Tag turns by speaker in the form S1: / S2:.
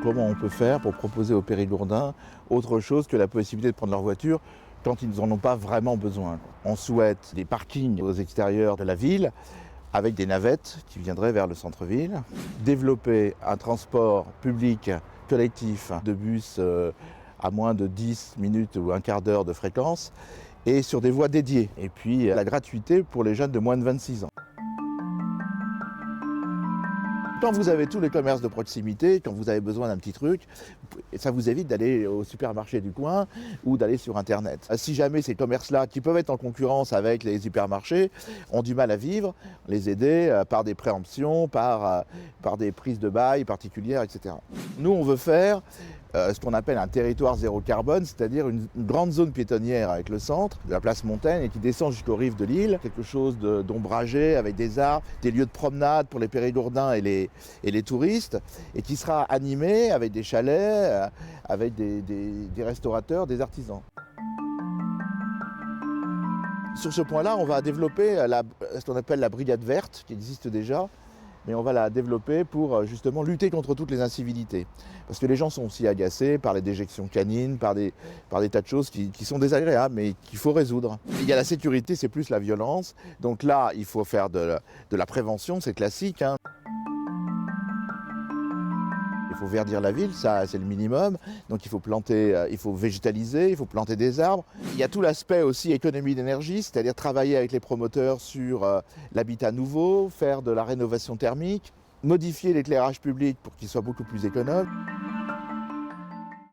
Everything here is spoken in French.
S1: comment on peut faire pour proposer aux périgourdins autre chose que la possibilité de prendre leur voiture quand ils n'en ont pas vraiment besoin. On souhaite des parkings aux extérieurs de la ville avec des navettes qui viendraient vers le centre-ville, développer un transport public collectif de bus à moins de 10 minutes ou un quart d'heure de fréquence et sur des voies dédiées. Et puis la gratuité pour les jeunes de moins de 26 ans. Quand vous avez tous les commerces de proximité, quand vous avez besoin d'un petit truc, ça vous évite d'aller au supermarché du coin ou d'aller sur Internet. Si jamais ces commerces-là, qui peuvent être en concurrence avec les hypermarchés, ont du mal à vivre, les aider par des préemptions, par des prises de bail particulières, etc. Nous, on veut faire ce qu'on appelle un territoire zéro carbone, c'est-à-dire une grande zone piétonnière avec le centre de la place Montaigne et qui descend jusqu'aux rives de l'île, quelque chose d'ombragé avec des arbres, des lieux de promenade pour les périgourdins et les touristes, et qui sera animé avec des chalets, avec des restaurateurs, des artisans. Sur ce point-là, on va développer ce qu'on appelle la brigade verte, qui existe déjà, mais on va la développer pour justement lutter contre toutes les incivilités. Parce que les gens sont aussi agacés par les déjections canines, par des tas de choses qui sont désagréables, mais qu'il faut résoudre. Il y a la sécurité, c'est plus la violence. Donc là, il faut faire de la prévention, c'est classique, hein. Il faut verdir la ville, ça c'est le minimum. Donc il faut planter, il faut végétaliser, il faut planter des arbres. Il y a tout l'aspect aussi économie d'énergie, c'est-à-dire travailler avec les promoteurs sur l'habitat nouveau, faire de la rénovation thermique, modifier l'éclairage public pour qu'il soit beaucoup plus économe.